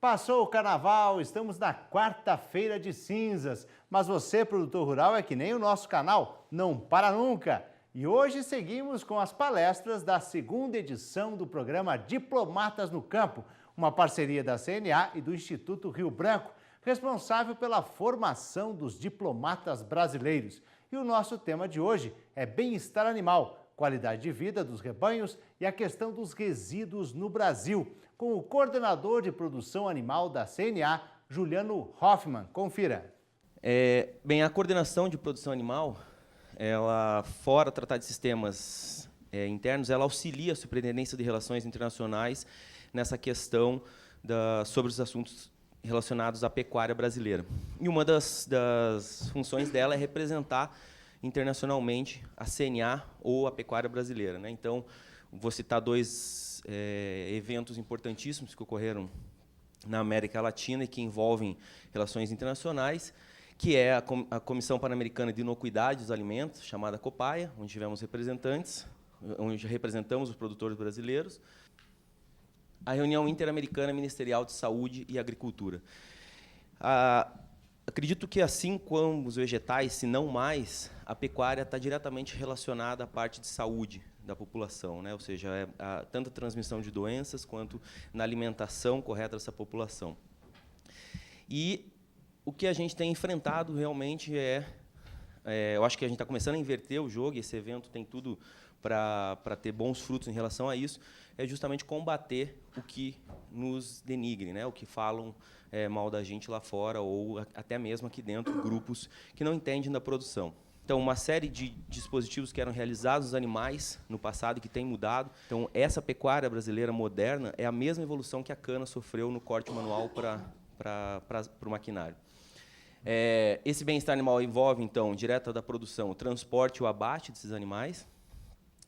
Passou o carnaval, estamos na quarta-feira de cinzas, mas você, produtor rural, é que nem o nosso canal, não para nunca. E hoje seguimos com as palestras da segunda edição do programa Diplomatas no Campo, uma parceria da CNA e do Instituto Rio Branco, responsável pela formação dos diplomatas brasileiros. E o nosso tema de hoje é bem-estar animal, qualidade de vida dos rebanhos e a questão dos resíduos no Brasil, com o coordenador de produção animal da CNA, Juliano Hoffmann. Confira. A coordenação de produção animal, ela, fora tratar de sistemas internos, ela auxilia a Superintendência de Relações Internacionais nessa questão sobre os assuntos relacionados à pecuária brasileira. E uma das funções dela é representar internacionalmente a CNA ou a pecuária brasileira, né? Então, vou citar dois eventos importantíssimos que ocorreram na América Latina e que envolvem relações internacionais, que é a Comissão Pan-Americana de Inocuidade dos Alimentos, chamada COPAIA, onde tivemos representantes, onde representamos os produtores brasileiros, a reunião Interamericana Ministerial de Saúde e Agricultura. Acredito que, assim como os vegetais, se não mais, a pecuária está diretamente relacionada à parte de saúde da população, né? Ou seja, tanto a transmissão de doenças quanto na alimentação correta dessa população. E o que a gente tem enfrentado realmente eu acho que a gente está começando a inverter o jogo, e esse evento tem tudo para ter bons frutos em relação a isso, é justamente combater o que nos denigre, né? O que falam mal da gente lá fora, ou até mesmo aqui dentro, grupos que não entendem da produção. Então, uma série de dispositivos que eram realizados nos animais no passado e que tem mudado. Então, essa pecuária brasileira moderna é a mesma evolução que a cana sofreu no corte manual para o maquinário. Esse bem-estar animal envolve, então, direto da produção, o transporte e o abate desses animais,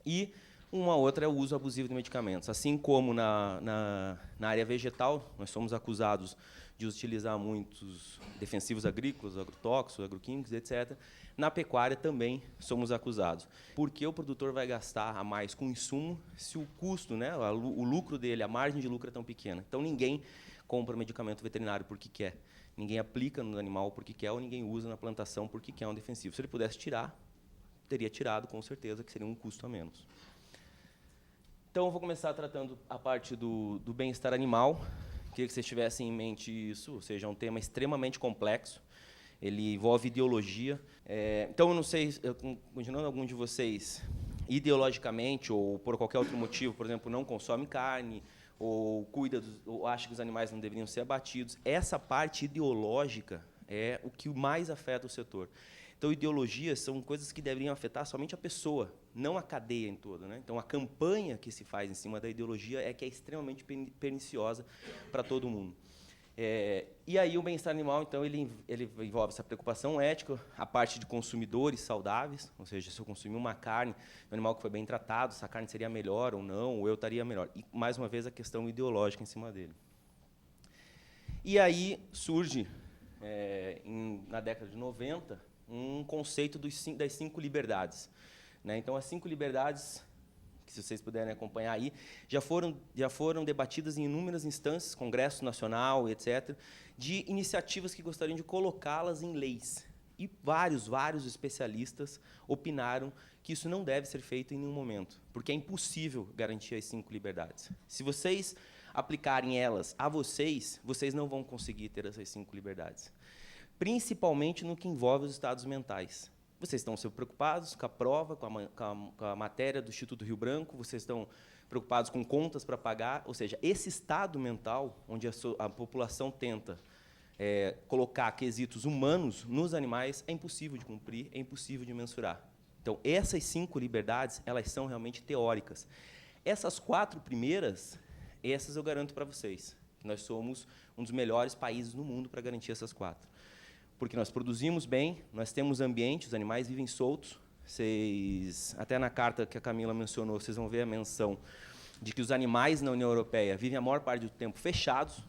e uma outra é o uso abusivo de medicamentos. Assim como na área vegetal, nós somos acusados de utilizar muitos defensivos agrícolas, agrotóxicos, agroquímicos, etc., na pecuária também somos acusados. Por que o produtor vai gastar a mais com insumo se o custo, né, o lucro dele, a margem de lucro é tão pequena? Então, ninguém compra medicamento veterinário porque quer. Ninguém aplica no animal porque quer, ou ninguém usa na plantação porque quer um defensivo. Se ele pudesse tirar, teria tirado, com certeza, que seria um custo a menos. Então, eu vou começar tratando a parte do bem-estar animal. Queria que vocês tivessem em mente isso, ou seja, é um tema extremamente complexo. Ele envolve ideologia. Então, eu não sei, continuando, algum de vocês, ideologicamente ou por qualquer outro motivo, por exemplo, não consome carne, ou ou acha que os animais não deveriam ser abatidos. Essa parte ideológica é o que mais afeta o setor. Então, ideologias são coisas que deveriam afetar somente a pessoa, não a cadeia em toda, né? Então, a campanha que se faz em cima da ideologia é que é extremamente perniciosa para todo mundo. E aí, o bem-estar animal, então, ele envolve essa preocupação ética, a parte de consumidores saudáveis, ou seja, se eu consumir uma carne, um animal que foi bem tratado, essa carne seria melhor ou não, ou eu estaria melhor. E, mais uma vez, a questão ideológica em cima dele. E aí surge, na década de 90, um conceito das 5 liberdades, né? Então, as 5 liberdades, que, se vocês puderem acompanhar aí, já foram debatidas em inúmeras instâncias, Congresso Nacional, etc., de iniciativas que gostariam de colocá-las em leis. E vários especialistas opinaram que isso não deve ser feito em nenhum momento, porque é impossível garantir as 5 liberdades. Se vocês aplicarem elas a vocês não vão conseguir ter essas 5 liberdades. Principalmente no que envolve os estados mentais. Vocês estão sempre preocupados com a prova, com a matéria do Instituto Rio Branco, vocês estão preocupados com contas para pagar, ou seja, esse estado mental, onde a população tenta colocar quesitos humanos nos animais, é impossível de cumprir, é impossível de mensurar. Então, essas 5 liberdades, elas são realmente teóricas. Essas 4 primeiras, essas eu garanto para vocês, que nós somos um dos melhores países no mundo para garantir essas 4. Porque nós produzimos bem, nós temos ambiente, os animais vivem soltos. Até na carta que a Camila mencionou, vocês vão ver a menção de que os animais na União Europeia vivem a maior parte do tempo fechados,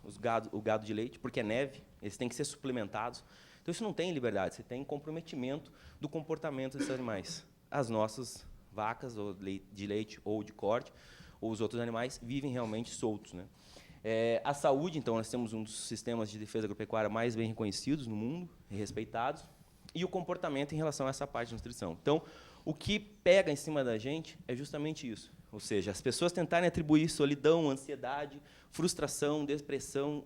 o gado de leite, porque é neve, eles têm que ser suplementados. Então, isso não tem liberdade, você tem comprometimento do comportamento desses animais. As nossas vacas, ou de leite ou de corte, ou os outros animais, vivem realmente soltos, né? A saúde, então, nós temos um dos sistemas de defesa agropecuária mais bem reconhecidos no mundo e respeitados, e o comportamento em relação a essa parte de nutrição. Então, o que pega em cima da gente é justamente isso, ou seja, as pessoas tentarem atribuir solidão, ansiedade, frustração, depressão,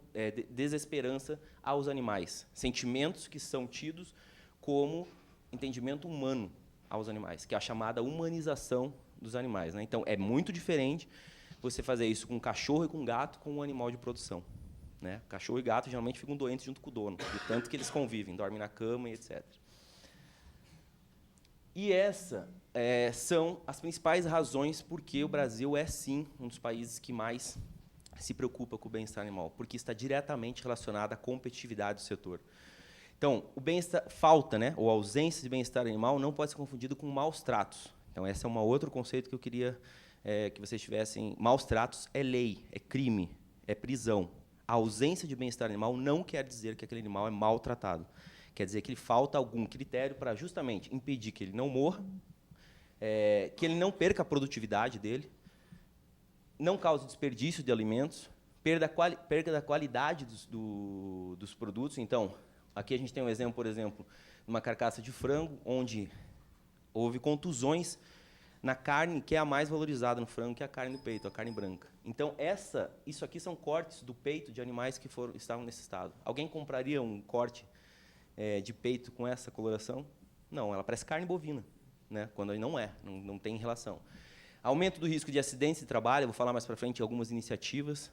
desesperança aos animais, sentimentos que são tidos como entendimento humano aos animais, que é a chamada humanização dos animais, né? Então, é muito diferente você fazer isso com um cachorro e com um gato, com um animal de produção, né? Cachorro e gato geralmente ficam doentes junto com o dono, de tanto que eles convivem, dormem na cama e etc. E essa são as principais razões por que o Brasil é, sim, um dos países que mais se preocupa com o bem-estar animal, porque está diretamente relacionado à competitividade do setor. Então, o bem-estar, falta, né, ou ausência de bem-estar animal não pode ser confundido com maus tratos. Então, esse é um outro conceito que eu queria que vocês tivessem. Maus tratos é lei, é crime, é prisão. A ausência de bem-estar animal não quer dizer que aquele animal é maltratado. Quer dizer que lhe falta algum critério para justamente impedir que ele não morra, que ele não perca a produtividade dele, não cause desperdício de alimentos, perda da qualidade dos produtos. Então, aqui a gente tem um exemplo, por exemplo, de uma carcaça de frango, onde houve contusões na carne, que é a mais valorizada no frango, que é a carne do peito, a carne branca. Então, isso aqui são cortes do peito de animais que estavam nesse estado. Alguém compraria um corte de peito com essa coloração? Não, ela parece carne bovina, né? Quando não é, não tem relação. Aumento do risco de acidentes de trabalho, eu vou falar mais para frente de algumas iniciativas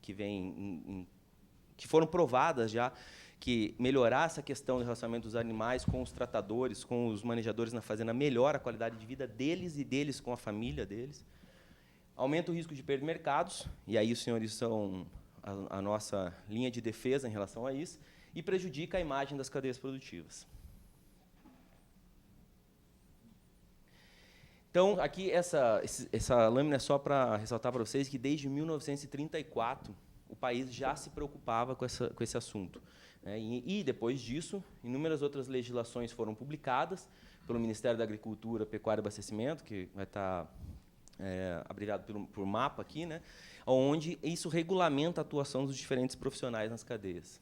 que foram provadas já, que melhorar essa questão do relacionamento dos animais com os tratadores, com os manejadores na fazenda, melhora a qualidade de vida deles e deles com a família deles. Aumenta o risco de perda de mercados, e aí os senhores são a nossa linha de defesa em relação a isso, e prejudica a imagem das cadeias produtivas. Então, aqui, essa lâmina é só para ressaltar para vocês que, desde 1934, o país já se preocupava com esse assunto. E, depois disso, inúmeras outras legislações foram publicadas pelo Ministério da Agricultura, Pecuária e Abastecimento, que vai estar abrigado por mapa aqui, né, onde isso regulamenta a atuação dos diferentes profissionais nas cadeias.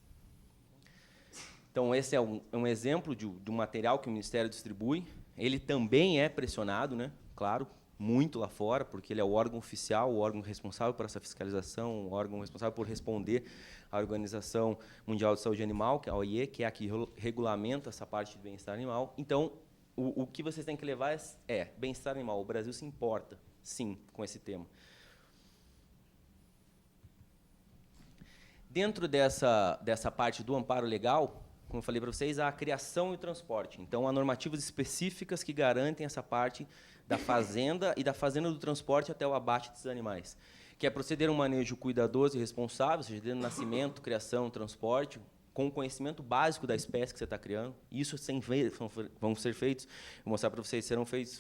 Então, esse é um exemplo de um material que o Ministério distribui. Ele também é pressionado, né, claro, muito lá fora, porque ele é o órgão oficial, o órgão responsável por essa fiscalização, o órgão responsável por responder à Organização Mundial de Saúde Animal, que é a OIE, que é a que regulamenta essa parte de bem-estar animal. Então, o que vocês têm que levar é bem-estar animal. O Brasil se importa, sim, com esse tema. Dentro dessa parte do amparo legal, como eu falei para vocês, há a criação e o transporte. Então, há normativas específicas que garantem essa parte da fazenda e da fazenda do transporte até o abate dos animais, que é proceder a um manejo cuidadoso e responsável, ou seja, desde o nascimento, criação, transporte, com o conhecimento básico da espécie que você está criando. Isso vão ser feitos, vou mostrar para vocês,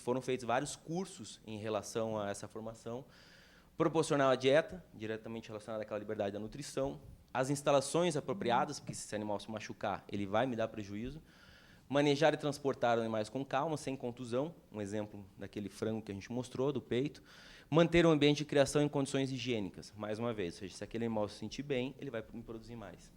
foram feitos vários cursos em relação a essa formação. Proporcionar a dieta, diretamente relacionada àquela liberdade da nutrição, as instalações apropriadas, porque se esse animal se machucar, ele vai me dar prejuízo. Manejar e transportar animais com calma, sem contusão, um exemplo daquele frango que a gente mostrou, do peito. Manter o ambiente de criação em condições higiênicas, mais uma vez, ou seja, se aquele animal se sentir bem, ele vai me produzir mais.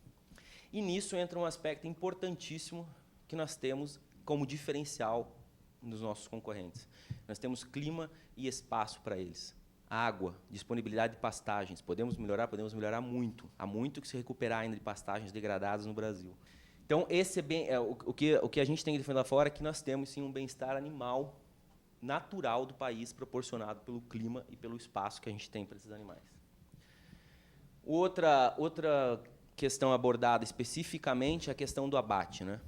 E nisso entra um aspecto importantíssimo que nós temos como diferencial dos nossos concorrentes. Nós temos clima e espaço para eles. Água, disponibilidade de pastagens. Podemos melhorar muito. Há muito que se recuperar ainda de pastagens degradadas no Brasil. Então, esse o que a gente tem que defender lá fora é que nós temos, sim, um bem-estar animal natural do país, proporcionado pelo clima e pelo espaço que a gente tem para esses animais. Outra questão abordada especificamente é a questão do abate, né?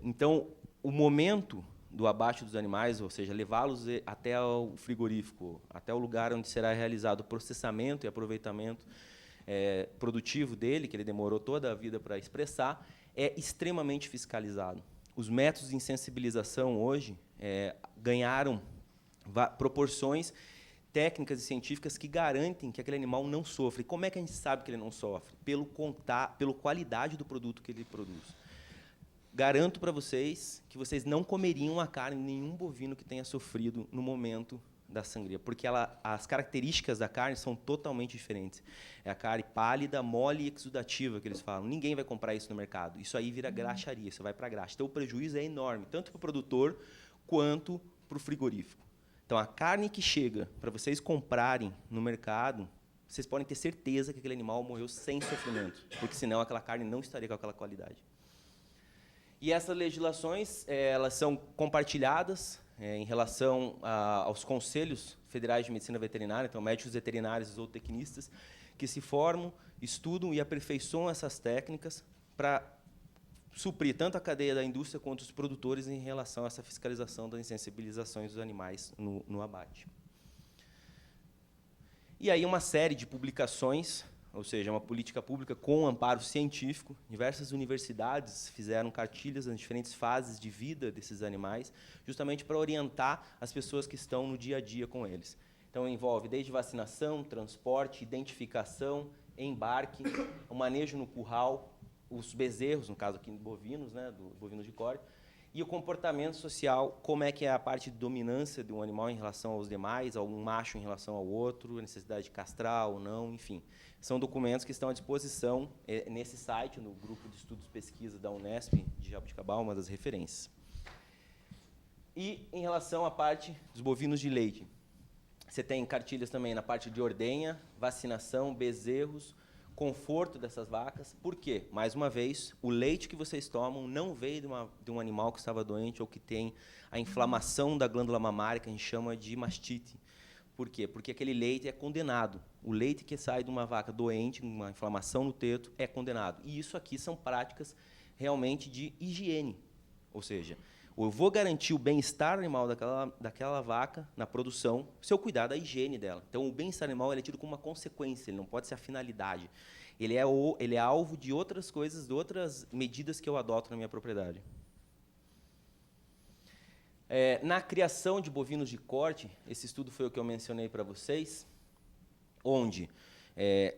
Então, o momento do abate dos animais, ou seja, levá-los até o frigorífico, até o lugar onde será realizado o processamento e aproveitamento produtivo dele, que ele demorou toda a vida para expressar, é extremamente fiscalizado. Os métodos de insensibilização hoje ganharam proporções técnicas e científicas que garantem que aquele animal não sofre. E como é que a gente sabe que ele não sofre? Pela qualidade do produto que ele produz. Garanto para vocês que vocês não comeriam a carne de nenhum bovino que tenha sofrido no momento da sangria, porque as características da carne são totalmente diferentes. É a carne pálida, mole e exudativa, que eles falam. Ninguém vai comprar isso no mercado. Isso aí vira graxaria, isso vai para graxa. Então, o prejuízo é enorme, tanto para o produtor quanto para o frigorífico. Então, a carne que chega para vocês comprarem no mercado, vocês podem ter certeza que aquele animal morreu sem sofrimento, porque senão aquela carne não estaria com aquela qualidade. E essas legislações, elas são compartilhadas em relação aos conselhos federais de medicina veterinária, então médicos veterinários e zootecnistas, que se formam, estudam e aperfeiçoam essas técnicas para suprir tanto a cadeia da indústria quanto os produtores em relação a essa fiscalização das insensibilizações dos animais no abate. E aí uma série de publicações, ou seja, uma política pública com amparo científico. Diversas universidades fizeram cartilhas nas diferentes fases de vida desses animais, justamente para orientar as pessoas que estão no dia a dia com eles. Então, envolve desde vacinação, transporte, identificação, embarque, o manejo no curral, os bezerros, no caso aqui bovinos, né, bovinos de corte, e o comportamento social, como é que é a parte de dominância de um animal em relação aos demais, um macho em relação ao outro, a necessidade de castrar ou não, enfim. São documentos que estão à disposição nesse site, no grupo de estudos e pesquisa da Unesp, de Jabuticabal, uma das referências. E, em relação à parte dos bovinos de leite, você tem cartilhas também na parte de ordenha, vacinação, bezerros, conforto dessas vacas. Por quê? Mais uma vez, o leite que vocês tomam não veio de um animal que estava doente ou que tem a inflamação da glândula mamária, que a gente chama de mastite. Por quê? Porque aquele leite é condenado. O leite que sai de uma vaca doente, uma inflamação no teto, é condenado. E isso aqui são práticas realmente de higiene. Ou seja, eu vou garantir o bem-estar animal daquela vaca na produção se eu cuidar da higiene dela. Então, o bem-estar animal ele é tido como uma consequência, ele não pode ser a finalidade. Ele é alvo de outras coisas, de outras medidas que eu adoto na minha propriedade. Na criação de bovinos de corte, esse estudo foi o que eu mencionei para vocês, onde,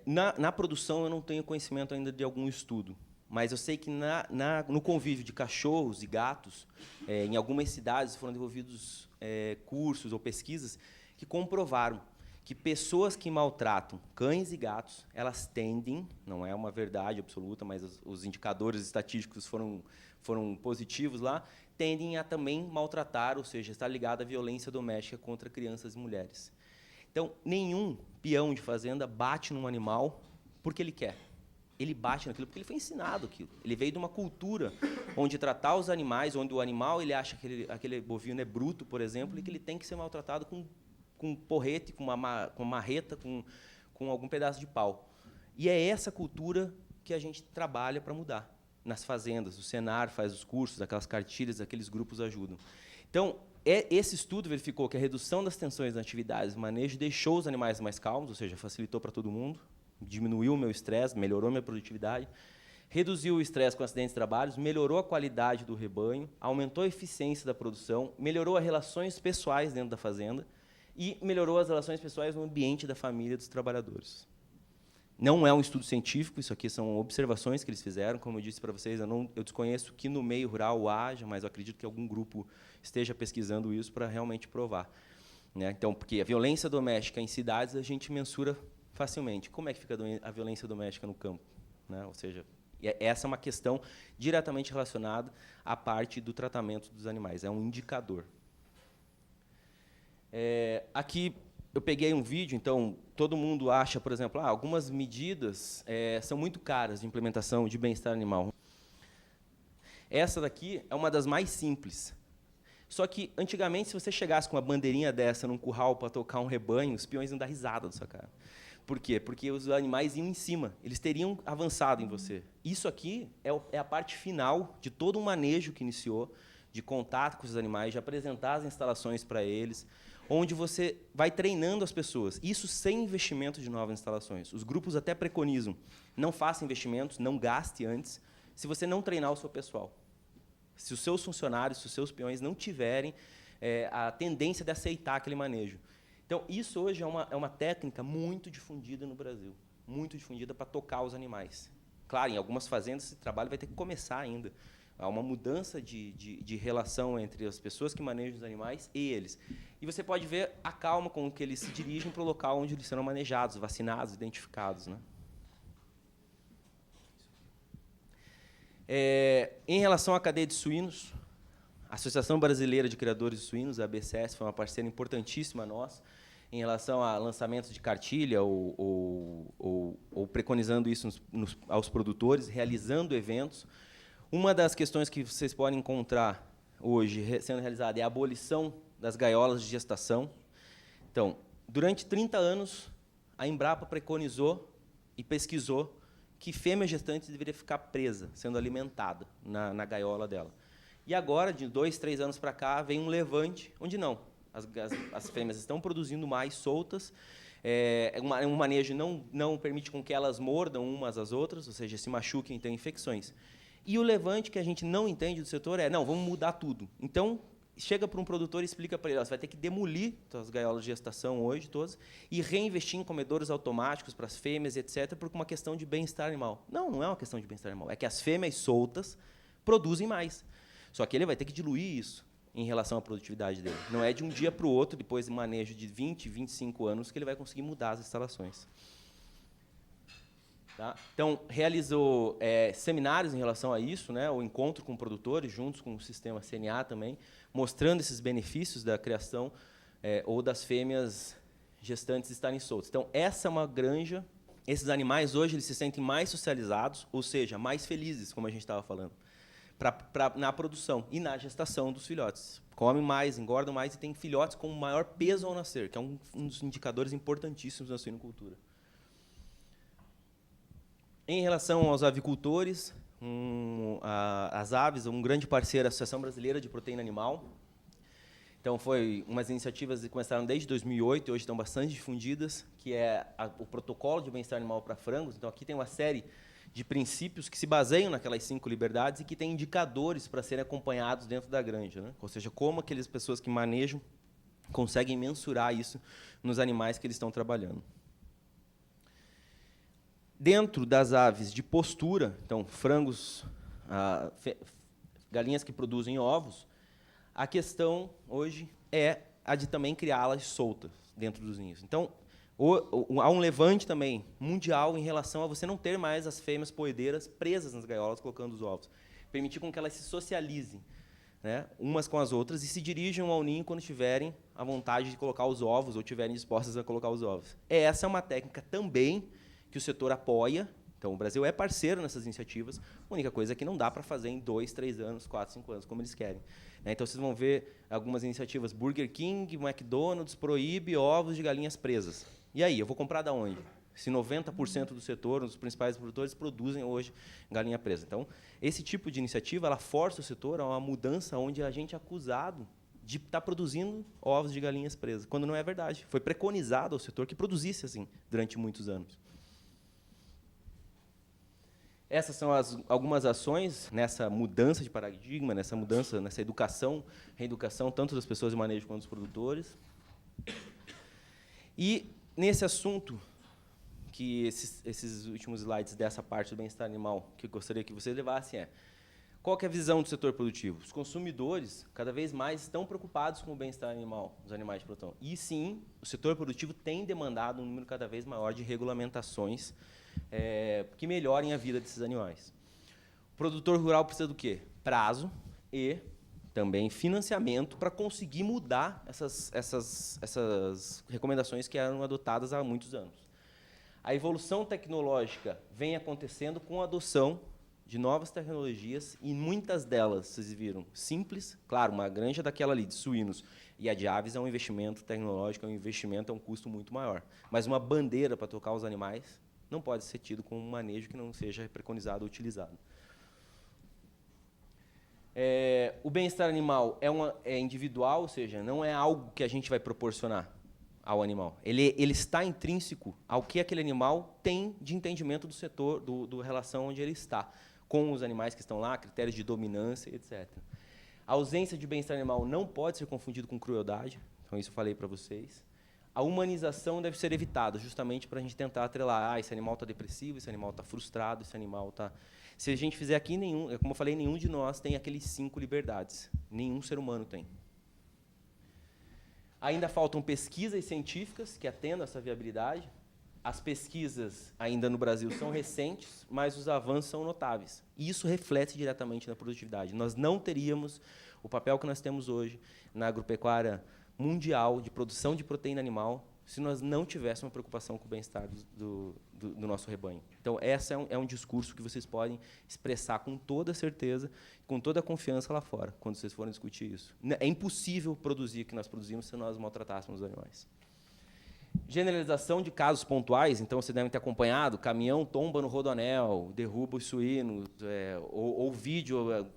na produção, eu não tenho conhecimento ainda de algum estudo, mas eu sei que no convívio de cachorros e gatos, em algumas cidades foram desenvolvidos cursos ou pesquisas que comprovaram que pessoas que maltratam cães e gatos, elas tendem, não é uma verdade absoluta, mas os indicadores estatísticos foram positivos lá, tendem a também maltratar, ou seja, estar ligado à violência doméstica contra crianças e mulheres. Então, nenhum peão de fazenda bate num animal porque ele quer. Ele bate naquilo porque ele foi ensinado aquilo. Ele veio de uma cultura onde tratar os animais, onde o animal ele acha que aquele bovino é bruto, por exemplo, e que ele tem que ser maltratado com um porrete, com uma marreta, com algum pedaço de pau. E é essa cultura que a gente trabalha para mudar nas fazendas. O Senar faz os cursos, aquelas cartilhas, aqueles grupos ajudam. Então, esse estudo verificou que a redução das tensões nas atividades de manejo deixou os animais mais calmos, ou seja, facilitou para todo mundo, diminuiu o meu estresse, melhorou a minha produtividade, reduziu o estresse com acidentes de trabalho, melhorou a qualidade do rebanho, aumentou a eficiência da produção, melhorou as relações pessoais dentro da fazenda e melhorou as relações pessoais no ambiente da família dos trabalhadores. Não é um estudo científico, isso aqui são observações que eles fizeram. Como eu disse para vocês, eu desconheço que no meio rural haja, mas eu acredito que algum grupo esteja pesquisando isso para realmente provar. Né? Então, porque a violência doméstica em cidades a gente mensura facilmente. Como é que fica a violência doméstica no campo? Né? Ou seja, essa é uma questão diretamente relacionada à parte do tratamento dos animais. É um indicador. Aqui eu peguei um vídeo, então, todo mundo acha, por exemplo, algumas medidas são muito caras de implementação de bem-estar animal. Essa daqui é uma das mais simples. Só que, antigamente, se você chegasse com uma bandeirinha dessa num curral para tocar um rebanho, os peões iam dar risada da sua cara. Por quê? Porque os animais iam em cima, eles teriam avançado em você. Isso aqui é a parte final de todo um manejo que iniciou, de contato com os animais, de apresentar as instalações para eles, onde você vai treinando as pessoas. Isso sem investimento de novas instalações. Os grupos até preconizam, não faça investimentos, não gaste antes, se você não treinar o seu pessoal. Se os seus funcionários, se os seus peões não tiverem a tendência de aceitar aquele manejo. Então, isso hoje é uma técnica muito difundida no Brasil, muito difundida para tocar os animais. Claro, em algumas fazendas esse trabalho vai ter que começar ainda, Há uma mudança de relação entre as pessoas que manejam os animais e eles. E você pode ver a calma com que eles se dirigem para o local onde eles serão manejados, vacinados, identificados, né? Em relação à cadeia de suínos, a Associação Brasileira de Criadores de Suínos, a ABCS, foi uma parceira importantíssima nossa em relação a lançamentos de cartilha ou preconizando isso aos produtores, realizando eventos. Uma das questões que vocês podem encontrar hoje sendo realizada é a abolição das gaiolas de gestação. Então, durante 30 anos, a Embrapa preconizou e pesquisou que fêmea gestante deveria ficar presa, sendo alimentada na gaiola dela. E agora, de 2, 3 anos para cá, vem um levante onde não. As fêmeas estão produzindo mais soltas, um manejo não permite com que elas mordam umas às outras, ou seja, se machuquem e tenham infecções. E o levante que a gente não entende do setor não, vamos mudar tudo. Então, chega para um produtor e explica para ele, você vai ter que demolir as gaiolas de gestação hoje, todas, e reinvestir em comedouros automáticos para as fêmeas, etc., por uma questão de bem-estar animal. Não, não é uma questão de bem-estar animal, é que as fêmeas soltas produzem mais. Só que ele vai ter que diluir isso em relação à produtividade dele. Não é de um dia para o outro, depois de manejo de 20, 25 anos, que ele vai conseguir mudar as instalações. Tá? Então, realizou seminários em relação a isso, né, o encontro com produtores, juntos com o sistema CNA também, mostrando esses benefícios da criação ou das fêmeas gestantes estarem soltas. Então, essa é uma granja. Esses animais, hoje, eles se sentem mais socializados, ou seja, mais felizes, como a gente estava falando, na produção e na gestação dos filhotes. Comem mais, engordam mais e têm filhotes com maior peso ao nascer, que é um dos indicadores importantíssimos na suinocultura. Em relação aos avicultores, as aves, um grande parceiro, a Associação Brasileira de Proteína Animal. Então, foi umas iniciativas que começaram desde 2008 e hoje estão bastante difundidas, que é o protocolo de bem-estar animal para frangos. Então, aqui tem uma série de princípios que se baseiam naquelas 5 liberdades e que têm indicadores para serem acompanhados dentro da granja, né? Ou seja, como aquelas pessoas que manejam conseguem mensurar isso nos animais que eles estão trabalhando. Dentro das aves de postura, então, frangos, galinhas que produzem ovos, a questão hoje é a de também criá-las soltas dentro dos ninhos. Então, há um levante também mundial em relação a você não ter mais as fêmeas poedeiras presas nas gaiolas colocando os ovos. Permitir com que elas se socializem, né, umas com as outras e se dirijam ao ninho quando tiverem a vontade de colocar os ovos ou tiverem dispostas a colocar os ovos. Essa é uma técnica também que o setor apoia. Então, o Brasil é parceiro nessas iniciativas. A única coisa é que não dá para fazer em 2, 3 anos, 4, 5 anos, como eles querem. Então, vocês vão ver algumas iniciativas. Burger King, McDonald's proíbe ovos de galinhas presas. E aí, eu vou comprar da onde? Se 90% do setor, os principais produtores, produzem hoje galinha presa. Então, esse tipo de iniciativa ela força o setor a uma mudança onde a gente é acusado de estar produzindo ovos de galinhas presas, quando não é verdade. Foi preconizado ao setor que produzisse assim durante muitos anos. Essas são algumas ações nessa mudança de paradigma, nessa mudança, nessa educação, reeducação, tanto das pessoas de manejo quanto dos produtores. E, nesse assunto, que esses últimos slides dessa parte do bem-estar animal, que eu gostaria que vocês levassem qual que é a visão do setor produtivo? Os consumidores, cada vez mais, estão preocupados com o bem-estar animal, dos animais de produção. E, sim, o setor produtivo tem demandado um número cada vez maior de regulamentações que melhorem a vida desses animais. O produtor rural precisa do quê? Prazo e também financiamento para conseguir mudar essas recomendações que eram adotadas há muitos anos. A evolução tecnológica vem acontecendo com a adoção de novas tecnologias e muitas delas, vocês viram, simples. Claro, uma granja daquela ali de suínos e a de aves é um investimento tecnológico, é um investimento, é um custo muito maior. Mas uma bandeira para tocar os animais não pode ser tido como um manejo que não seja preconizado ou utilizado. O bem-estar animal é individual, ou seja, não é algo que a gente vai proporcionar ao animal. Ele está intrínseco ao que aquele animal tem de entendimento do setor, do relação onde ele está, com os animais que estão lá, critérios de dominância, etc. A ausência de bem-estar animal não pode ser confundido com crueldade, então isso eu falei para vocês. A humanização deve ser evitada, justamente para a gente tentar atrelar, esse animal está depressivo, esse animal está frustrado, esse animal está... Se a gente fizer aqui, como eu falei, nenhum de nós tem aqueles 5 liberdades. Nenhum ser humano tem. Ainda faltam pesquisas científicas que atendam essa viabilidade. As pesquisas ainda no Brasil são recentes, mas os avanços são notáveis. E isso reflete diretamente na produtividade. Nós não teríamos o papel que nós temos hoje na agropecuária mundial de produção de proteína animal se nós não tivéssemos uma preocupação com o bem-estar do nosso rebanho. Então, esse é um discurso que vocês podem expressar com toda certeza, com toda a confiança lá fora, quando vocês forem discutir isso. É impossível produzir o que nós produzimos se nós maltratássemos os animais. Generalização de casos pontuais, então, vocês devem ter acompanhado, caminhão tomba no rodoanel, derruba os suínos, ou vídeo,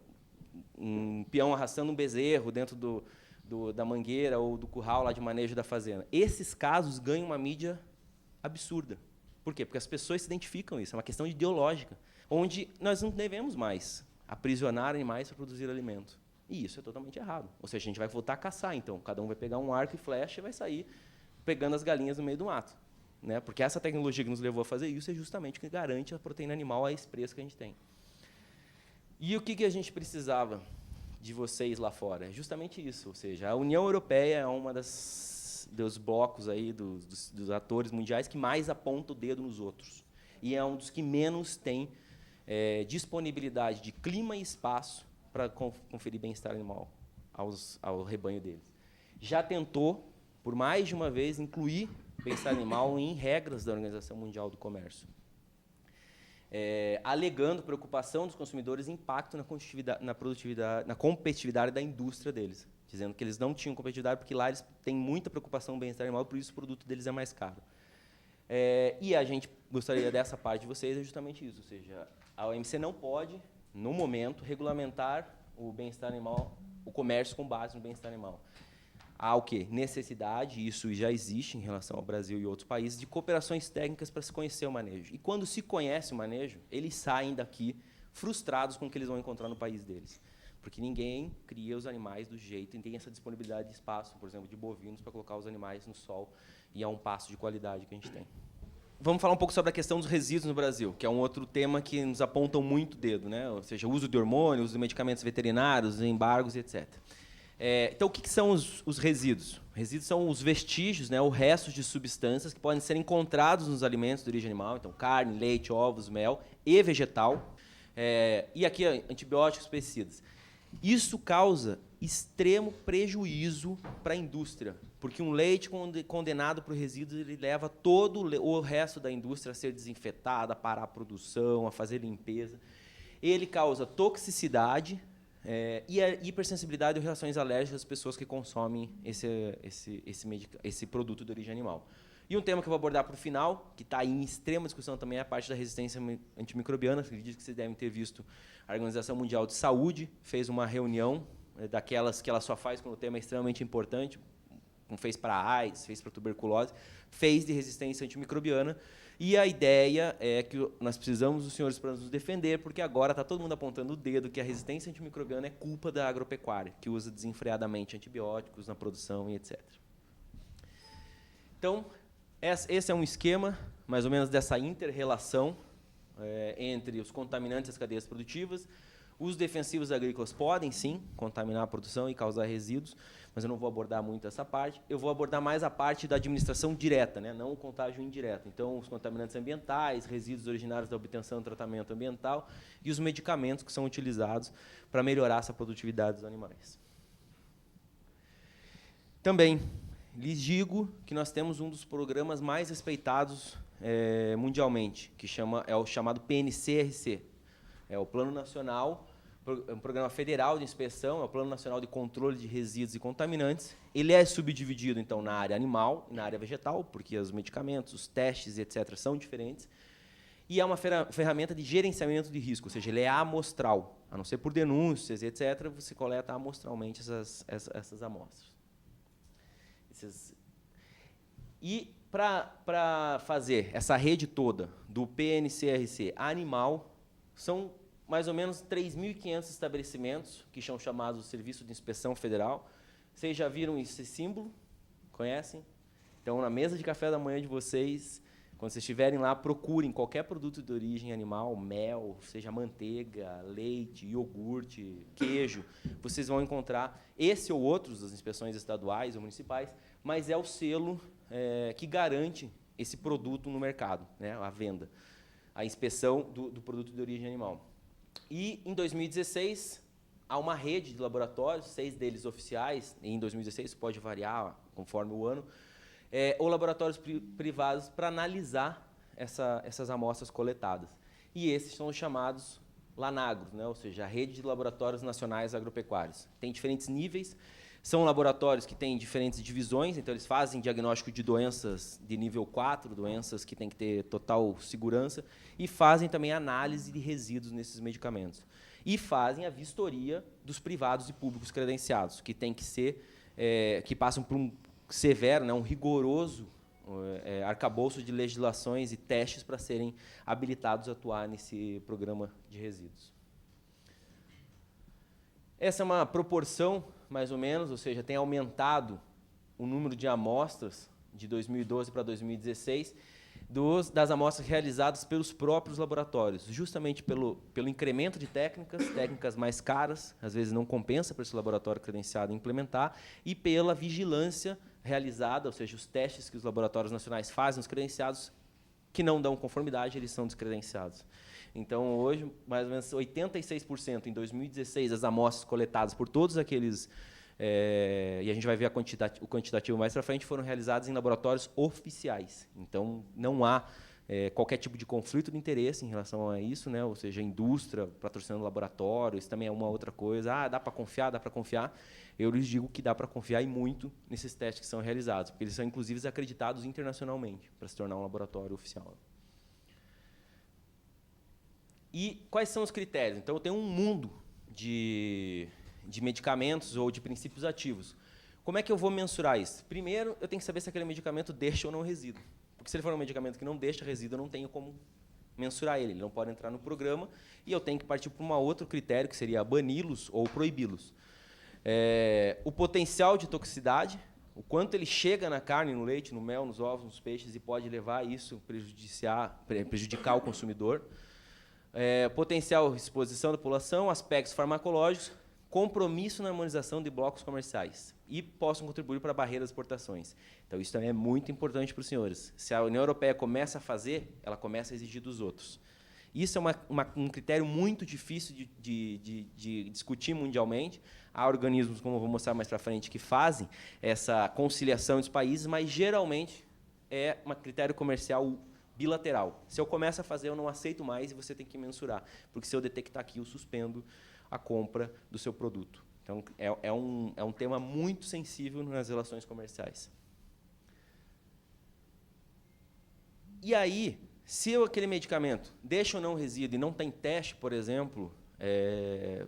um peão arrastando um bezerro dentro da mangueira ou do curral lá de manejo da fazenda. Esses casos ganham uma mídia absurda. Por quê? Porque as pessoas se identificam isso, é uma questão ideológica, onde nós não devemos mais aprisionar animais para produzir alimento. E isso é totalmente errado. Ou seja, a gente vai voltar a caçar, então. Cada um vai pegar um arco e flecha e vai sair pegando as galinhas no meio do mato. Né? Porque essa tecnologia que nos levou a fazer isso é justamente o que garante a proteína animal a esse preço que a gente tem. E o que a gente precisava de vocês lá fora? É justamente isso. Ou seja, a União Europeia é uma dos blocos aí, dos atores mundiais que mais aponta o dedo nos outros. E é um dos que menos tem disponibilidade de clima e espaço para conferir bem-estar animal ao rebanho deles. Já tentou, por mais de uma vez, incluir bem-estar animal em regras da Organização Mundial do Comércio, alegando preocupação dos consumidores e impacto na produtividade, na competitividade da indústria deles, dizendo que eles não tinham competitividade porque lá eles têm muita preocupação com o bem-estar animal, por isso o produto deles é mais caro. E a gente gostaria dessa parte de vocês é justamente isso, ou seja, a OMC não pode, no momento, regulamentar o bem-estar animal, o comércio com base no bem-estar animal. Há o quê? Necessidade, isso já existe em relação ao Brasil e outros países, de cooperações técnicas para se conhecer o manejo. E quando se conhece o manejo, eles saem daqui frustrados com o que eles vão encontrar no país deles. Porque ninguém cria os animais do jeito e tem essa disponibilidade de espaço, por exemplo, de bovinos, para colocar os animais no sol e a um pasto de qualidade que a gente tem. Vamos falar um pouco sobre a questão dos resíduos no Brasil, que é um outro tema que nos apontam muito o dedo, né? Ou seja, o uso de hormônios, uso de medicamentos veterinários, embargos, etc. Então, o que são os resíduos? Resíduos são os vestígios, né, ou restos de substâncias que podem ser encontrados nos alimentos de origem animal, então carne, leite, ovos, mel e vegetal, e aqui antibióticos, pesticidas. Isso causa extremo prejuízo para a indústria, porque um leite condenado por resíduos ele leva todo o resto da indústria a ser desinfetada, a parar a produção, a fazer limpeza. Ele causa toxicidade, e a hipersensibilidade ou reações alérgicas das pessoas que consomem esse produto de origem animal. E um tema que eu vou abordar para o final, que está em extrema discussão também, é a parte da resistência antimicrobiana. Acredito que vocês devem ter visto a Organização Mundial de Saúde fez uma reunião daquelas que ela só faz quando o tema é extremamente importante, como fez para a AIDS, fez para a tuberculose, fez de resistência antimicrobiana. E a ideia é que nós precisamos dos senhores para nos defender, porque agora está todo mundo apontando o dedo que a resistência antimicrobiana é culpa da agropecuária, que usa desenfreadamente antibióticos na produção e etc. Então, esse é um esquema, mais ou menos, dessa inter-relação entre os contaminantes e as cadeias produtivas. Os defensivos agrícolas podem, sim, contaminar a produção e causar resíduos, mas eu não vou abordar muito essa parte. Eu vou abordar mais a parte da administração direta, né, não o contágio indireto. Então, os contaminantes ambientais, resíduos originários da obtenção e tratamento ambiental e os medicamentos que são utilizados para melhorar essa produtividade dos animais. Também lhes digo que nós temos um dos programas mais respeitados mundialmente, que é o chamado PNCRC. É o Plano Nacional, é um programa federal de inspeção, é o Plano Nacional de Controle de Resíduos e Contaminantes. Ele é subdividido, então, na área animal e na área vegetal, porque os medicamentos, os testes, etc., são diferentes. E é uma ferramenta de gerenciamento de risco, ou seja, ele é amostral. A não ser por denúncias, etc., você coleta amostralmente essas amostras. E, para fazer essa rede toda do PNCRC animal, são mais ou menos 3.500 estabelecimentos que são chamados de Serviço de Inspeção Federal. Vocês já viram esse símbolo? Conhecem? Então, na mesa de café da manhã de vocês, Quando vocês estiverem lá, procurem qualquer produto de origem animal, mel, seja manteiga, leite, iogurte, queijo. Vocês vão encontrar esse ou outros das inspeções estaduais ou municipais, mas é o selo que garante esse produto no mercado, né, a venda, a inspeção do produto de origem animal. E, em 2016, há uma rede de laboratórios, 6 deles oficiais, e em 2016 pode variar conforme o ano, ou laboratórios privados para analisar essas amostras coletadas. E esses são os chamados LANAGROS, né? Ou seja, a Rede de Laboratórios Nacionais Agropecuários. Tem diferentes níveis, são laboratórios que têm diferentes divisões, então eles fazem diagnóstico de doenças de nível 4, doenças que têm que ter total segurança, e fazem também análise de resíduos nesses medicamentos. E fazem a vistoria dos privados e públicos credenciados, que tem que ser, que passam por um severo, né, um rigoroso arcabouço de legislações e testes para serem habilitados a atuar nesse programa de resíduos. Essa é uma proporção, mais ou menos, ou seja, tem aumentado o número de amostras de 2012 para 2016 das amostras realizadas pelos próprios laboratórios, justamente pelo incremento de técnicas mais caras, às vezes não compensa para esse laboratório credenciado implementar, e pela vigilância realizada, ou seja, os testes que os laboratórios nacionais fazem, os credenciados que não dão conformidade, eles são descredenciados. Então, hoje, mais ou menos 86% em 2016 das amostras coletadas por todos aqueles, e a gente vai ver o quantitativo mais para frente, foram realizadas em laboratórios oficiais. Então, não há qualquer tipo de conflito de interesse em relação a isso, né? Ou seja, a indústria patrocinando laboratório, isso também é uma outra coisa. Ah, dá para confiar, dá para confiar. Eu lhes digo que dá para confiar e muito nesses testes que são realizados, porque eles são, inclusive, acreditados internacionalmente para se tornar um laboratório oficial. E quais são os critérios? Então, eu tenho um mundo de medicamentos ou de princípios ativos. Como é que eu vou mensurar isso? Primeiro, eu tenho que saber se aquele medicamento deixa ou não resíduo. Porque se ele for um medicamento que não deixa resíduo, eu não tenho como mensurar ele. Ele não pode entrar no programa e eu tenho que partir para um outro critério, que seria bani-los ou proibi-los. O potencial de toxicidade, o quanto ele chega na carne, no leite, no mel, nos ovos, nos peixes, e pode levar isso a prejudicar o consumidor. Potencial exposição da população, aspectos farmacológicos, compromisso na harmonização de blocos comerciais e possam contribuir para a barreira das exportações. Então, isso também é muito importante para os senhores. Se a União Europeia começa a fazer, ela começa a exigir dos outros. Isso é um critério muito difícil de discutir mundialmente. Há organismos, como eu vou mostrar mais para frente, que fazem essa conciliação entre os países, mas, geralmente, é um critério comercial bilateral. Se eu começo a fazer, eu não aceito mais e você tem que mensurar, porque se eu detectar aqui, eu suspendo a compra do seu produto. Então, é um tema muito sensível nas relações comerciais. E aí, se aquele medicamento deixa ou não resíduo e não tem teste, por exemplo,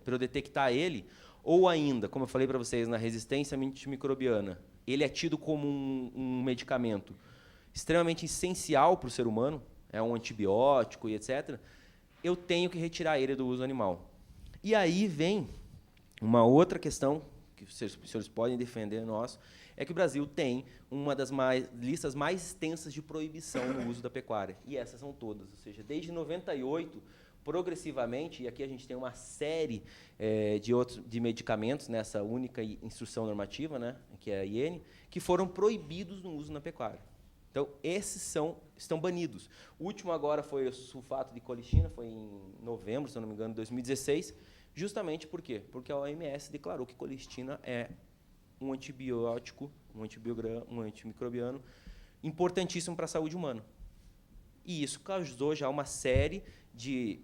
para eu detectar ele, ou ainda, como eu falei para vocês, na resistência antimicrobiana, ele é tido como um medicamento extremamente essencial para o ser humano, é um antibiótico e etc., eu tenho que retirar ele do uso animal. E aí vem uma outra questão, que os senhores podem defender nosso, é que o Brasil tem uma das listas mais extensas de proibição no uso da pecuária. E essas são todas. Ou seja, desde 98, progressivamente, e aqui a gente tem uma série de medicamentos nessa única instrução normativa, né, que é a IN, que foram proibidos no uso na pecuária. Então, esses estão banidos. O último agora foi o sulfato de colistina, foi em novembro, se eu não me engano, de 2016. Justamente por quê? Porque a OMS declarou que colistina é um antibiótico, um antimicrobiano importantíssimo para a saúde humana. E isso causou já uma série de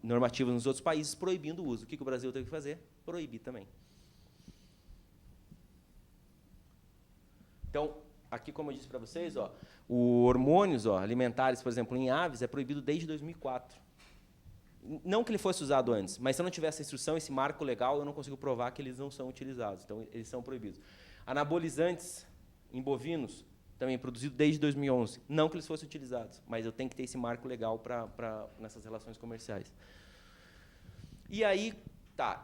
normativas nos outros países proibindo o uso. O que o Brasil teve que fazer? Proibir também. Então, aqui, como eu disse para vocês, os hormônios alimentares, por exemplo, em aves, é proibido desde 2004. Não que ele fosse usado antes, mas se eu não tivesse essa instrução, esse marco legal, eu não consigo provar que eles não são utilizados. Então, eles são proibidos. Anabolizantes em bovinos, também produzido desde 2011. Não que eles fossem utilizados, mas eu tenho que ter esse marco legal nessas relações comerciais. E aí,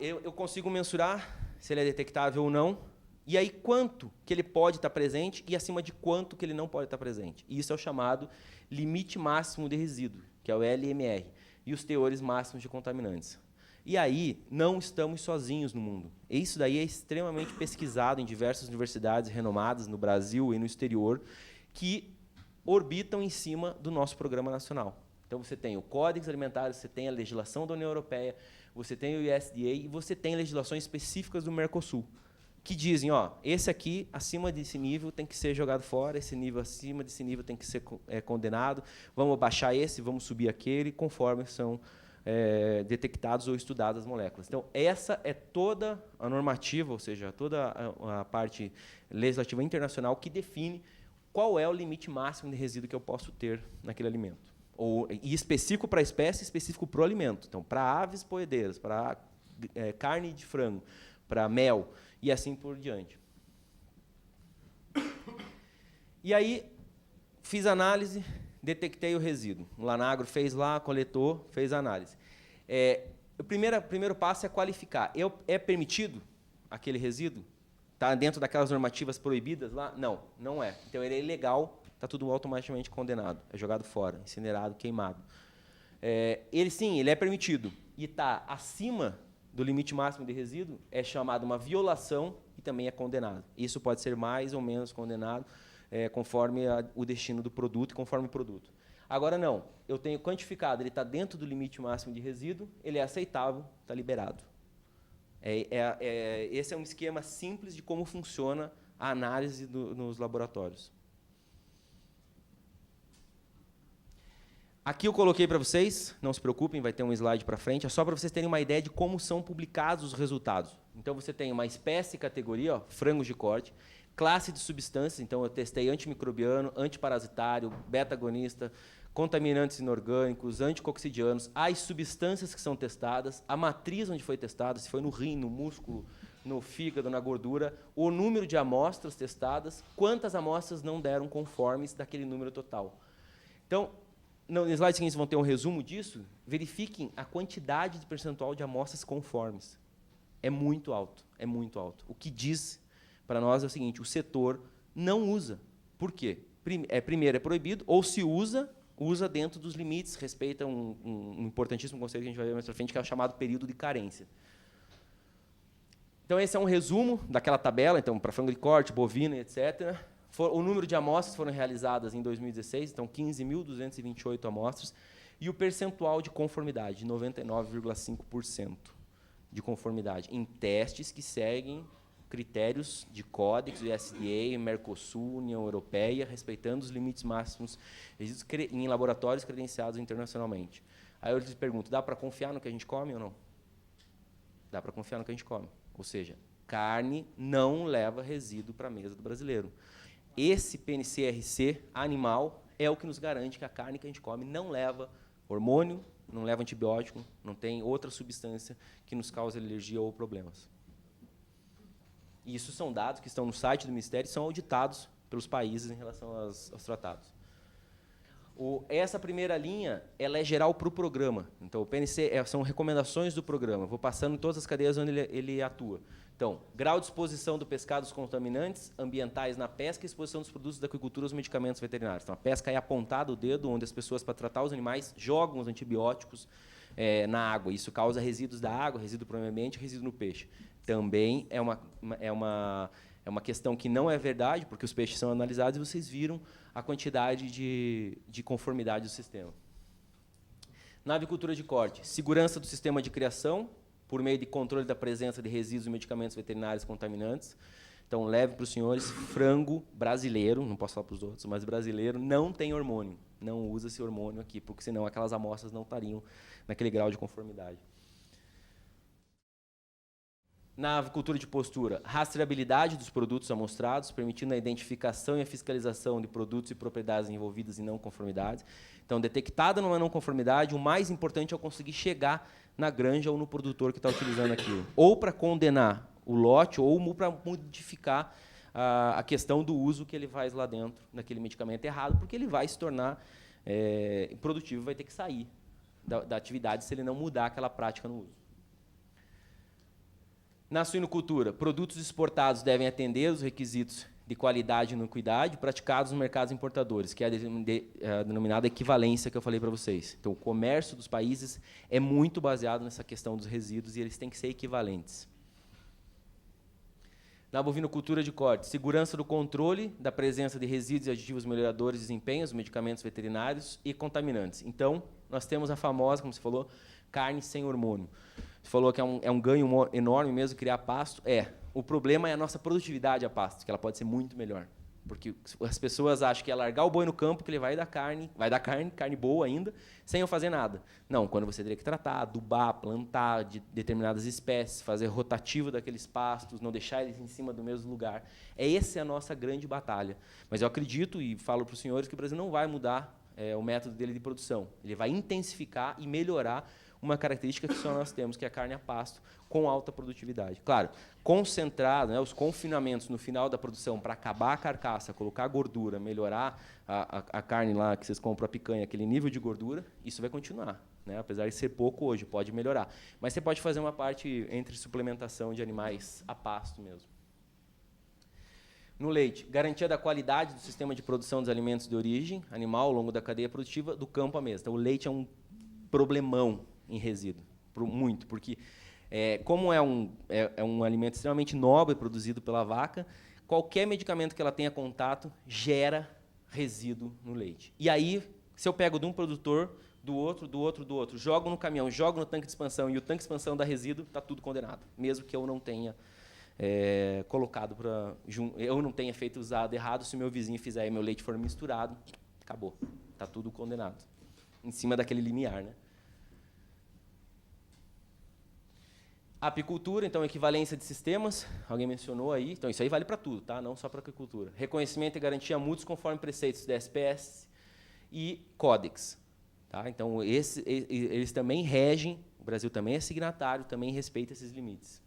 eu consigo mensurar se ele é detectável ou não, E aí, quanto que ele pode estar presente e acima de quanto que ele não pode estar presente. E isso é o chamado limite máximo de resíduo, que é o LMR, e os teores máximos de contaminantes. E aí, não estamos sozinhos no mundo. Isso daí é extremamente pesquisado em diversas universidades renomadas no Brasil e no exterior, que orbitam em cima do nosso programa nacional. Então, você tem o Códex Alimentar, você tem a legislação da União Europeia, você tem o USDA e você tem legislações específicas do Mercosul, que dizem, ó, esse aqui, acima desse nível, tem que ser jogado fora, esse nível acima desse nível tem que ser condenado, vamos abaixar esse, vamos subir aquele, conforme são detectados ou estudadas as moléculas. Então, essa é toda a normativa, ou seja, toda a parte legislativa internacional que define qual é o limite máximo de resíduo que eu posso ter naquele alimento. E específico para a espécie, específico para o alimento. Então, para aves poedeiras, para carne de frango, para mel, e assim por diante. E aí, fiz análise, detectei o resíduo. O Lanagro fez lá, coletou, fez a análise. O primeiro passo é qualificar. É permitido aquele resíduo? Está dentro daquelas normativas proibidas lá? Não, não é. Então, ele é ilegal, está tudo automaticamente condenado. É jogado fora, incinerado, queimado. Ele é permitido e está acima do limite máximo de resíduo, é chamado uma violação e também é condenado. Isso pode ser mais ou menos condenado conforme o destino do produto e conforme o produto. Agora, não. Eu tenho quantificado, ele está dentro do limite máximo de resíduo, ele é aceitável, está liberado. Esse é um esquema simples de como funciona a análise nos laboratórios. Aqui eu coloquei para vocês, não se preocupem, vai ter um slide para frente, é só para vocês terem uma ideia de como são publicados os resultados. Então, você tem uma espécie e categoria, ó, frangos de corte, classe de substâncias, então eu testei antimicrobiano, antiparasitário, beta-agonista, contaminantes inorgânicos, anticoccidianos, as substâncias que são testadas, a matriz onde foi testada, se foi no rim, no músculo, no fígado, na gordura, o número de amostras testadas, quantas amostras não deram conformes daquele número total. Então, no slide seguinte, vocês vão ter um resumo disso. Verifiquem a quantidade de percentual de amostras conformes. É muito alto, é muito alto. O que diz para nós é o seguinte, o setor não usa. Por quê? Primeiro, é proibido, ou se usa dentro dos limites, respeita um importantíssimo conceito que a gente vai ver mais para frente, que é o chamado período de carência. Então, esse é um resumo daquela tabela, então, para frango de corte, bovino, etc., o número de amostras foram realizadas em 2016, então 15.228 amostras, e o percentual de conformidade, 99,5% de conformidade, em testes que seguem critérios de Códex, USDA, Mercosul, União Europeia, respeitando os limites máximos em laboratórios credenciados internacionalmente. Aí eu lhes pergunto, dá para confiar no que a gente come ou não? Dá para confiar no que a gente come. Ou seja, carne não leva resíduo para a mesa do brasileiro. Esse PNCRC animal é o que nos garante que a carne que a gente come não leva hormônio, não leva antibiótico, não tem outra substância que nos cause alergia ou problemas. E isso são dados que estão no site do Ministério e são auditados pelos países em relação aos tratados. Essa primeira linha ela é geral para o programa. Então, o PNC são recomendações do programa. Vou passando em todas as cadeias onde ele atua. Então, grau de exposição do pescado aos contaminantes ambientais na pesca e exposição dos produtos da aquicultura aos medicamentos veterinários. Então, a pesca é apontada o dedo, onde as pessoas, para tratar os animais, jogam os antibióticos na água. Isso causa resíduos da água, resíduo para o meio ambiente, resíduo no peixe. Também é uma questão que não é verdade, porque os peixes são analisados e vocês viram a quantidade de conformidade do sistema. Na avicultura de corte, segurança do sistema de criação, por meio de controle da presença de resíduos e medicamentos veterinários contaminantes. Então, leve para os senhores, frango brasileiro, não posso falar para os outros, mas brasileiro, não tem hormônio. Não usa esse hormônio aqui, porque senão aquelas amostras não estariam naquele grau de conformidade. Na avicultura de postura, rastreabilidade dos produtos amostrados, permitindo a identificação e a fiscalização de produtos e propriedades envolvidas em não conformidades. Então, detectada numa não conformidade, o mais importante é eu conseguir chegar na granja ou no produtor que está utilizando aquilo. Ou para condenar o lote, ou para modificar a questão do uso que ele faz lá dentro daquele medicamento errado, porque ele vai se tornar produtivo e vai ter que sair da atividade se ele não mudar aquela prática no uso. Na suinocultura, produtos exportados devem atender os requisitos de qualidade e inocuidade praticados nos mercados importadores, que é a denominada equivalência que eu falei para vocês. Então, o comércio dos países é muito baseado nessa questão dos resíduos e eles têm que ser equivalentes. Na bovinocultura de corte, segurança do controle da presença de resíduos e aditivos melhoradores de desempenho, os medicamentos veterinários e contaminantes. Então, nós temos a famosa, como você falou, carne sem hormônio. Você falou que é um ganho enorme mesmo criar pasto. O problema é a nossa produtividade a pasto, que ela pode ser muito melhor. Porque as pessoas acham que é largar o boi no campo, que ele vai dar carne boa ainda, sem eu fazer nada. Não, quando você teria que tratar, adubar, plantar de determinadas espécies, fazer rotativo daqueles pastos, não deixar eles em cima do mesmo lugar. Essa é a nossa grande batalha. Mas eu acredito e falo para os senhores que o Brasil não vai mudar o método dele de produção. Ele vai intensificar e melhorar uma característica que só nós temos, que é a carne a pasto, com alta produtividade. Claro, concentrado, os confinamentos no final da produção para acabar a carcaça, colocar gordura, melhorar a carne lá que vocês compram a picanha, aquele nível de gordura, isso vai continuar. Apesar de ser pouco hoje, pode melhorar. Mas você pode fazer uma parte entre suplementação de animais a pasto mesmo. No leite, garantia da qualidade do sistema de produção dos alimentos de origem animal ao longo da cadeia produtiva, do campo à mesa. Então, o leite é um problemão em resíduo, muito, porque como é um alimento extremamente nobre produzido pela vaca, qualquer medicamento que ela tenha contato gera resíduo no leite. E aí, se eu pego de um produtor, do outro, jogo no caminhão, jogo no tanque de expansão e o tanque de expansão dá resíduo, está tudo condenado, mesmo que eu não tenha colocado eu não tenha feito usado errado, se o meu vizinho fizer e meu leite for misturado, acabou, está tudo condenado, em cima daquele limiar, Apicultura, então, equivalência de sistemas, alguém mencionou aí, então isso aí vale para tudo, tá? Não só para apicultura. Reconhecimento e garantia mútuos conforme preceitos da SPS e Códex. Tá? Então, eles também regem, o Brasil também é signatário, também respeita esses limites.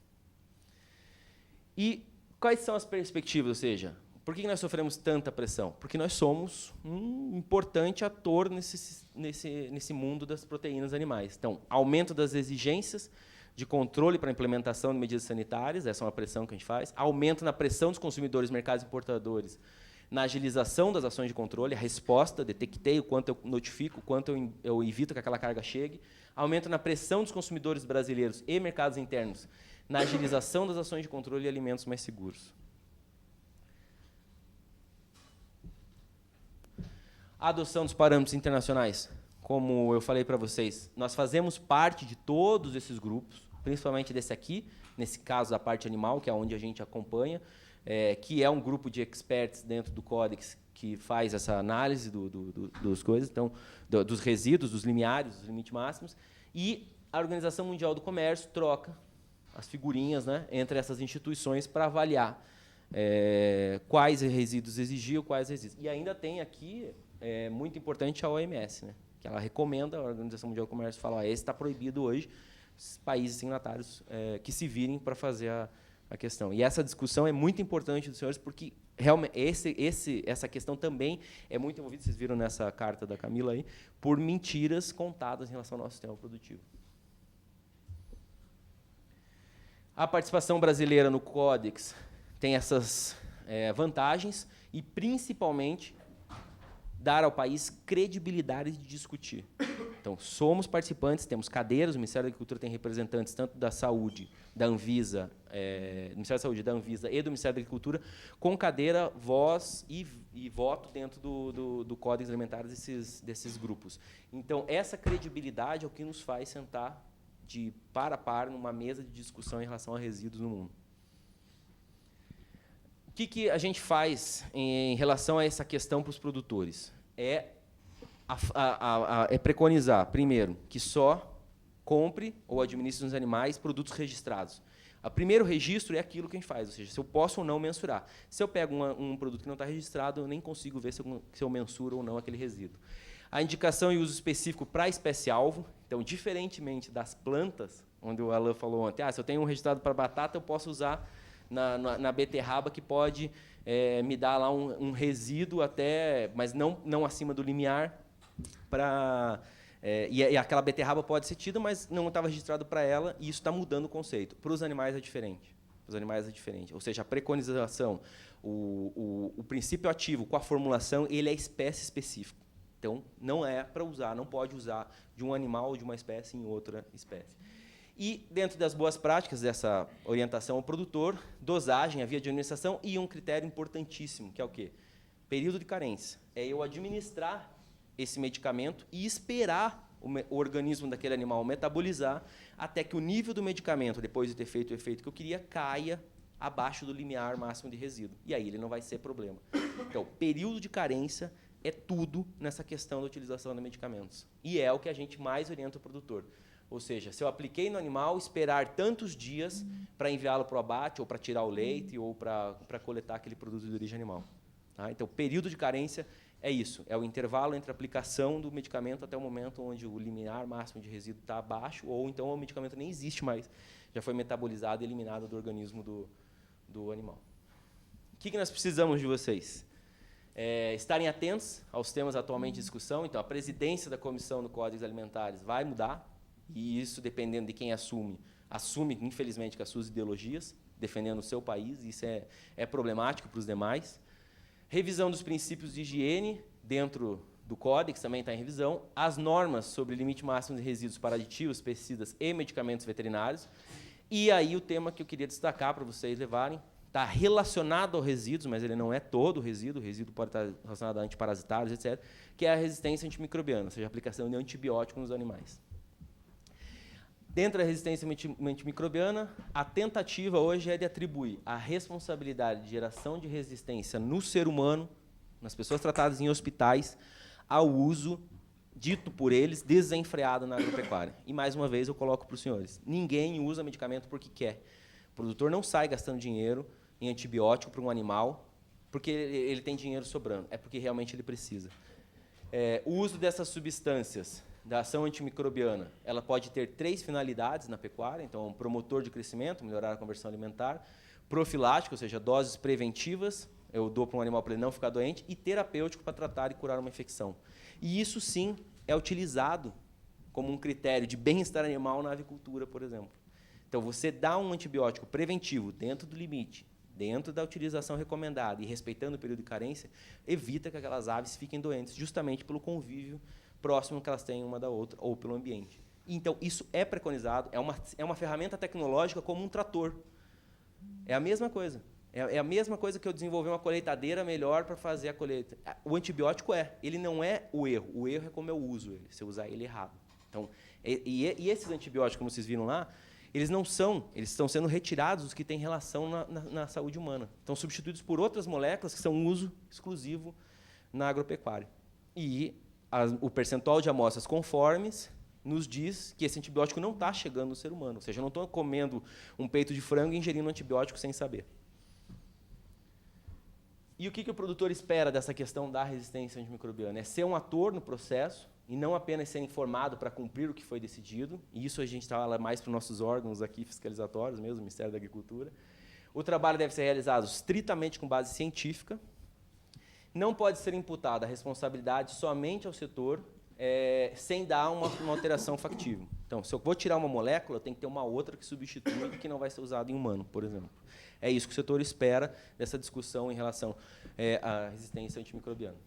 E quais são as perspectivas, ou seja, por que nós sofremos tanta pressão? Porque nós somos um importante ator nesse mundo das proteínas animais. Então, aumento das exigências de controle para a implementação de medidas sanitárias, essa é uma pressão que a gente faz, aumento na pressão dos consumidores, mercados importadores, na agilização das ações de controle, a resposta, detectei o quanto eu notifico, o quanto eu evito que aquela carga chegue, aumento na pressão dos consumidores brasileiros e mercados internos, na agilização das ações de controle e alimentos mais seguros. A adoção dos parâmetros internacionais. Como eu falei para vocês, nós fazemos parte de todos esses grupos, principalmente desse aqui, nesse caso a parte animal, que é onde a gente acompanha, que é um grupo de experts dentro do Códex que faz essa análise dos coisas, então, dos resíduos, dos limiares, dos limites máximos, e a Organização Mundial do Comércio troca as figurinhas, entre essas instituições para avaliar quais resíduos exigiam, quais resíduos. E ainda tem aqui, muito importante, a OMS, que ela recomenda, a Organização Mundial do Comércio fala, esse está proibido hoje, os países signatários que se virem para fazer a questão. E essa discussão é muito importante dos senhores, porque realmente essa questão também é muito envolvida, vocês viram nessa carta da Camila aí, por mentiras contadas em relação ao nosso sistema produtivo. A participação brasileira no Códex tem essas vantagens e, principalmente, dar ao país credibilidade de discutir. Então, somos participantes, temos cadeiras, o Ministério da Agricultura tem representantes tanto da Saúde, da Anvisa, do Ministério da Saúde, da Anvisa e do Ministério da Agricultura, com cadeira, voz e voto dentro do Código Alimentar desses grupos. Então, essa credibilidade é o que nos faz sentar de par a par numa mesa de discussão em relação a resíduos no mundo. O que a gente faz em relação a essa questão para os produtores? É preconizar, primeiro, que só compre ou administre nos animais produtos registrados. O primeiro registro é aquilo que a gente faz, ou seja, se eu posso ou não mensurar. Se eu pego um produto que não está registrado, eu nem consigo ver se eu mensuro ou não aquele resíduo. A indicação e uso específico para a espécie-alvo. Então, diferentemente das plantas, onde o Alan falou ontem, se eu tenho um registrado para batata, eu posso usar na beterraba, que pode me dar lá um resíduo, mas não acima do limiar, para E aquela beterraba pode ser tida, mas não estava registrado para ela, e isso está mudando o conceito. Para os animais é diferente. Ou seja, a preconização, o princípio ativo com a formulação, ele é espécie específico. Então, não é para usar, não pode usar de um animal ou de uma espécie em outra espécie. E, dentro das boas práticas dessa orientação ao produtor, dosagem, a via de administração e um critério importantíssimo, que é o quê? Período de carência. É eu administrar esse medicamento e esperar o organismo daquele animal metabolizar até que o nível do medicamento, depois de ter feito o efeito que eu queria, caia abaixo do limiar máximo de resíduo. E aí ele não vai ser problema. Então, período de carência é tudo nessa questão da utilização de medicamentos. E é o que a gente mais orienta o produtor. Ou seja, se eu apliquei no animal, esperar tantos dias para enviá-lo para o abate, ou para tirar o leite, ou para coletar aquele produto de origem animal. Tá? Então, período de carência é isso, é o intervalo entre a aplicação do medicamento até o momento onde o limiar máximo de resíduo está abaixo, ou então o medicamento nem existe mais, já foi metabolizado e eliminado do organismo do animal. O que nós precisamos de vocês? Estarem atentos aos temas atualmente em discussão. Então, a presidência da Comissão do Códigos Alimentares vai mudar, e isso, dependendo de quem assume, infelizmente, com as suas ideologias, defendendo o seu país, e isso é problemático para os demais. Revisão dos princípios de higiene dentro do Códex, também está em revisão. As normas sobre limite máximo de resíduos para aditivos, pesticidas e medicamentos veterinários. E aí o tema que eu queria destacar para vocês levarem, está relacionado ao resíduos, mas ele não é todo o resíduo pode estar relacionado a antiparasitários, etc., que é a resistência antimicrobiana, ou seja, a aplicação de antibiótico nos animais. Dentro da resistência antimicrobiana, a tentativa hoje é de atribuir a responsabilidade de geração de resistência no ser humano, nas pessoas tratadas em hospitais, ao uso, dito por eles, desenfreado na agropecuária. E, mais uma vez, eu coloco para os senhores, ninguém usa medicamento porque quer. O produtor não sai gastando dinheiro em antibiótico para um animal porque ele tem dinheiro sobrando, é porque realmente ele precisa. O uso dessas substâncias da ação antimicrobiana, ela pode ter 3 finalidades na pecuária, então, um promotor de crescimento, melhorar a conversão alimentar, profilático, ou seja, doses preventivas, eu dou para um animal para ele não ficar doente, e terapêutico para tratar e curar uma infecção. E isso, sim, é utilizado como um critério de bem-estar animal na avicultura, por exemplo. Então, você dá um antibiótico preventivo dentro do limite, dentro da utilização recomendada e respeitando o período de carência, evita que aquelas aves fiquem doentes, justamente pelo convívio próximo que elas têm uma da outra, ou pelo ambiente. Então, isso é preconizado, é uma ferramenta tecnológica como um trator. É a mesma coisa. É a mesma coisa que eu desenvolver uma colheitadeira melhor para fazer a colheita. O antibiótico ele não é o erro. O erro é como eu uso ele, se eu usar ele errado. Então, e esses antibióticos, como vocês viram lá, eles estão sendo retirados os que têm relação na saúde humana. Estão substituídos por outras moléculas que são uso exclusivo na agropecuária. E o percentual de amostras conformes nos diz que esse antibiótico não está chegando no ser humano. Ou seja, eu não estou comendo um peito de frango e ingerindo antibiótico sem saber. E o que o produtor espera dessa questão da resistência antimicrobiana? É ser um ator no processo e não apenas ser informado para cumprir o que foi decidido. E isso a gente fala mais para os nossos órgãos aqui fiscalizatórios mesmo, o Ministério da Agricultura. O trabalho deve ser realizado estritamente com base científica. Não pode ser imputada a responsabilidade somente ao setor, sem dar uma alteração factível. Então, se eu vou tirar uma molécula, tem que ter uma outra que substitua e que não vai ser usada em humano, por exemplo. É isso que o setor espera dessa discussão em relação à resistência antimicrobiana.